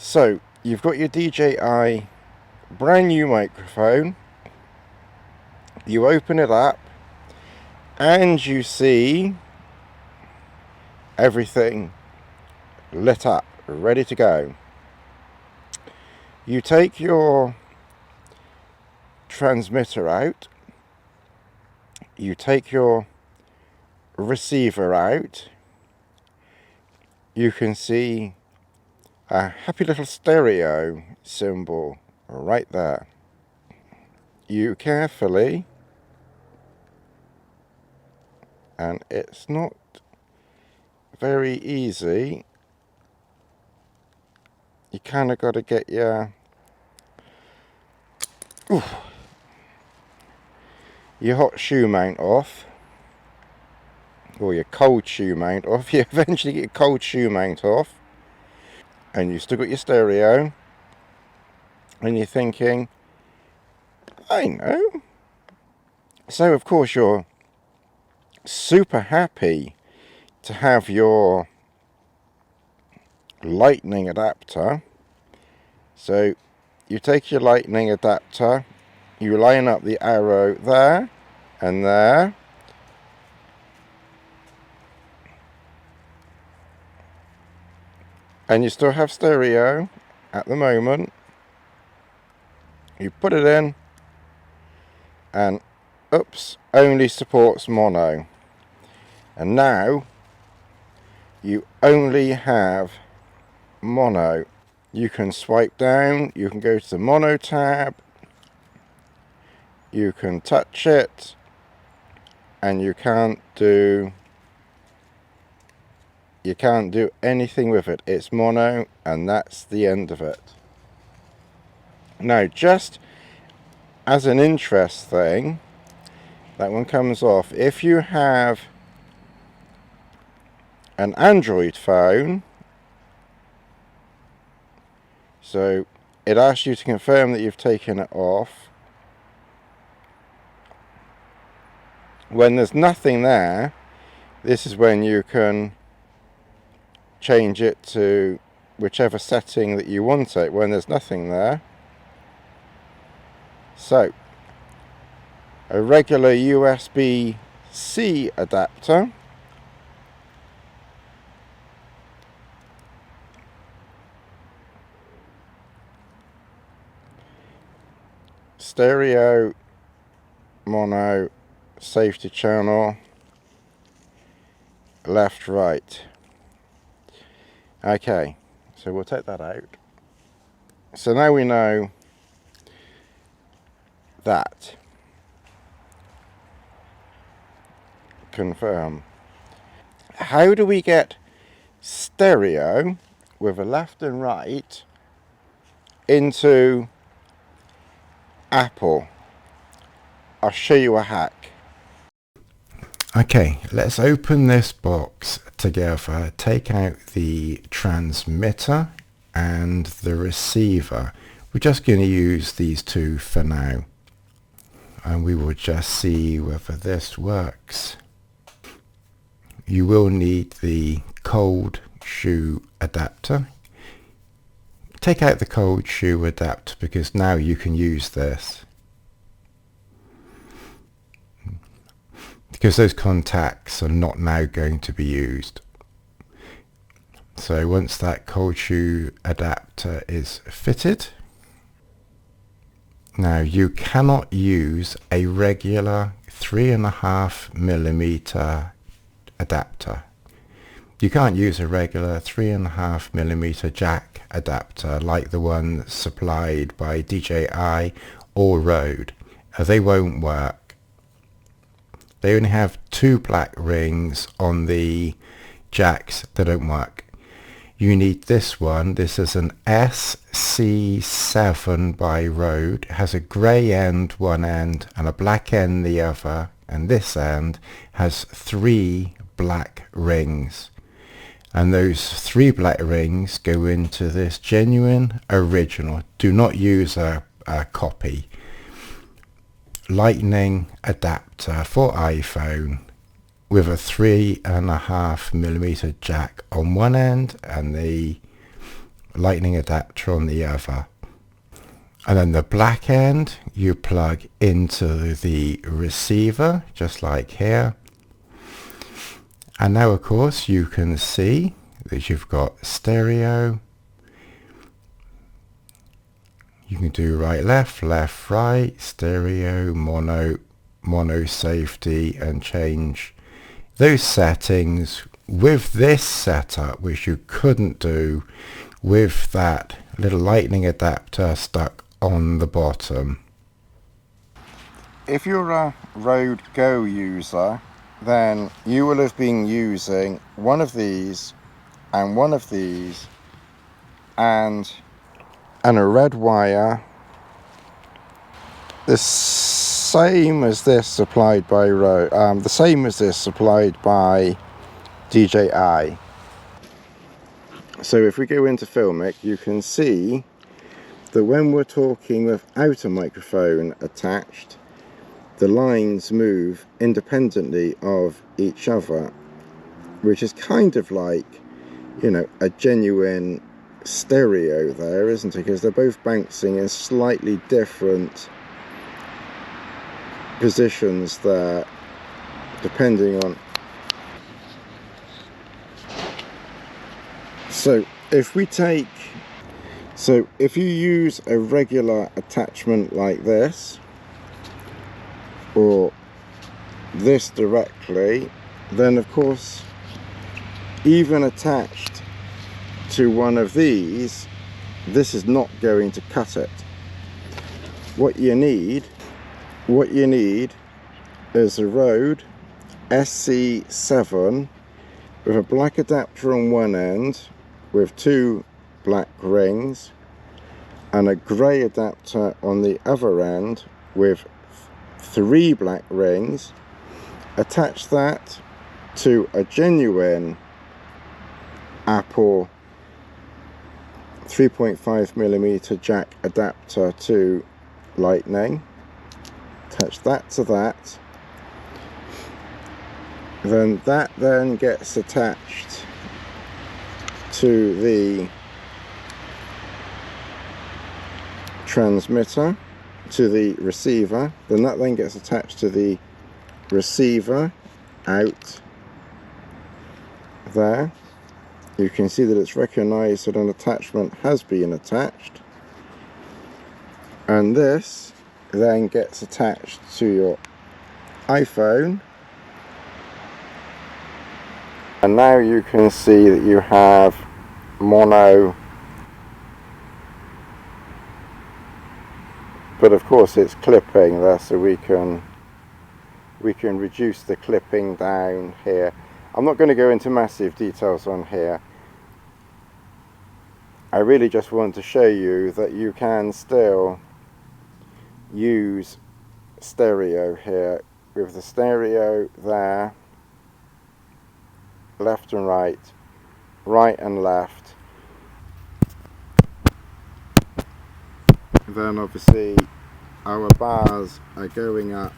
So you've got your DJI brand new microphone, you open it up and you see everything lit up, ready to go. You take your transmitter out, you take your receiver out, you can see a happy little stereo symbol right there. You carefully, and it's not very easy, you kind of got to get your hot shoe mount off, or your cold shoe mount off. You eventually get your cold shoe mount off, and you've still got your stereo, and you're thinking, I know. So of course you're super happy to have your lightning adapter. So you take your lightning adapter, you line up the arrow there and there, and you still have stereo at the moment. You put it in, and oops, only supports mono. And now you only have mono. You can swipe down, you can go to the mono tab, you can touch it, and you can't do anything with it. It's mono, and that's the end of it. Now, just as an interest thing, that one comes off. If you have an Android phone, so it asks you to confirm that you've taken it off. When there's nothing there, this is when you can change it to whichever setting that you want it when there's nothing there. So, a regular USB-C adapter, stereo, mono, safety channel, left, right. Okay, so we'll take that out. So now we know that. Confirm. How do we get stereo with a left and right into Apple? I'll show you a hack. Okay, let's open this box together, take out the transmitter and the receiver. We're just going to use these two for now, and we will just see whether this works. You will need the cold shoe adapter. Take out the cold shoe adapter because now you can use this, because those contacts are not now going to be used. So once that cold shoe adapter is fitted, now you cannot use a regular 3.5mm adapter. You can't use a regular 3.5mm jack adapter like the one supplied by DJI or Rode. They won't work. They only have two black rings on the jacks that don't work. You need this one. This is an SC7 by Rode. It has a grey end one end and a black end the other, and this end has three black rings. And those three black rings go into this genuine original. Do not use a copy. Lightning adapter for iPhone with a 3.5mm jack on one end and the lightning adapter on the other. And then the black end you plug into the receiver, just like here. And now of course you can see that you've got stereo. You can do right, left, right, stereo, mono safety, and change those settings with this setup, which you couldn't do with that little lightning adapter stuck on the bottom. If you're a Rode Go user, then you will have been using one of these and one of these and a red wire, the same as this supplied by Rode, the same as this supplied by DJI. So if we go into Filmic, you can see that when we're talking without a microphone attached, the lines move independently of each other, which is kind of like, you know, a genuine stereo there, isn't it? Because they're both bouncing in slightly different positions there, depending on. So if you use a regular attachment like this, or this directly, then of course, even attached to one of these, this is not going to cut it. What you need is a Rode SC7 with a black adapter on one end with 2 black rings and a grey adapter on the other end with 3 black rings. Attach that to a genuine Apple 3.5mm jack adapter to lightning. Attach that to that. Then that gets attached to the transmitter, to the receiver. Then that gets attached to the receiver out there. You can see that it's recognized that an attachment has been attached, and this then gets attached to your iPhone, and now you can see that you have mono, but of course it's clipping there, so we can reduce the clipping down here. I'm not going to go into massive details on here. I really just want to show you that you can still use stereo here, with the stereo there, left and right, right and left. Then obviously our bars are going up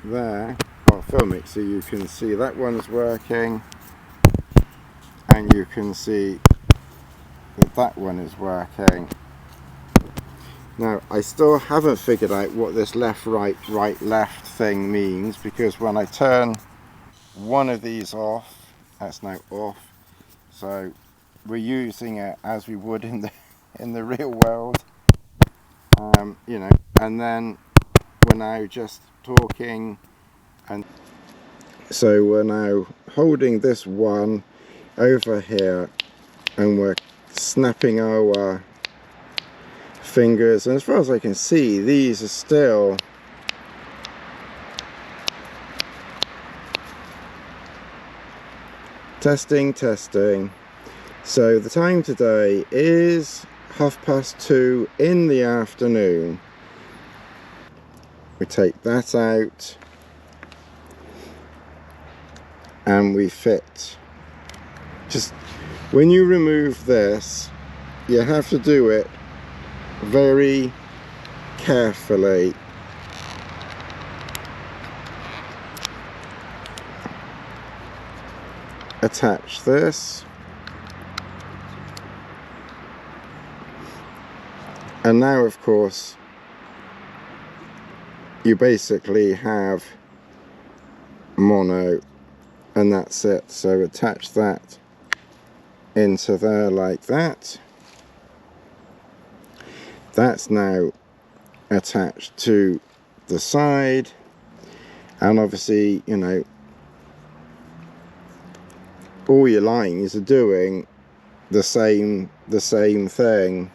there. I'll film it so you can see that one's working, and you can see that one is working. Now I still haven't figured out what this left right right left thing means, because when I turn one of these off, that's now off, so we're using it as we would in the real world, you know, and then we're now just talking, and so we're now holding this one over here and we're snapping our fingers, and as far as I can see, these are still testing. So the time today is 2:30 in the afternoon. We take that out and we fit. Just when you remove this, you have to do it very carefully. Attach this, And now of course you basically have mono, and that's it. So attach that into there like that. That's now attached to the side, and obviously, you know, all your lines are doing the same thing.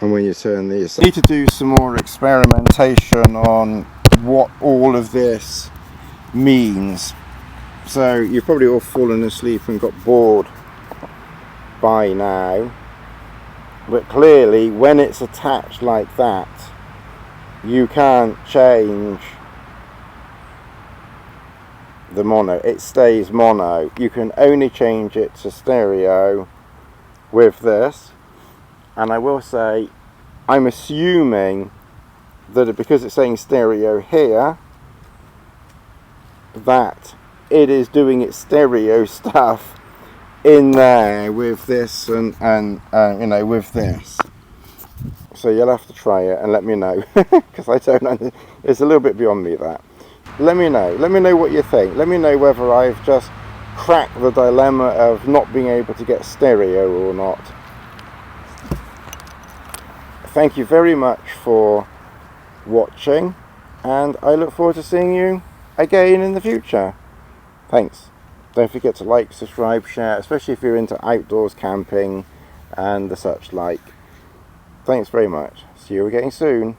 And when you turn these, I need to do some more experimentation on what all of this means. So you've probably all fallen asleep and got bored by now, but clearly when it's attached like that, you can't change the mono. It stays mono. You can only change it to stereo with this. And I will say, I'm assuming that because it's saying stereo here, that it is doing its stereo stuff in there with this and you know, with this. So you'll have to try it and let me know, because I don't know, it's a little bit beyond me, that. Let me know what you think. Let me know whether I've just cracked the dilemma of not being able to get stereo or not. Thank you very much for watching, and I look forward to seeing you again in the future. Thanks. Don't forget to like, subscribe, share, especially if you're into outdoors camping and the such like. Thanks very much. See you again soon.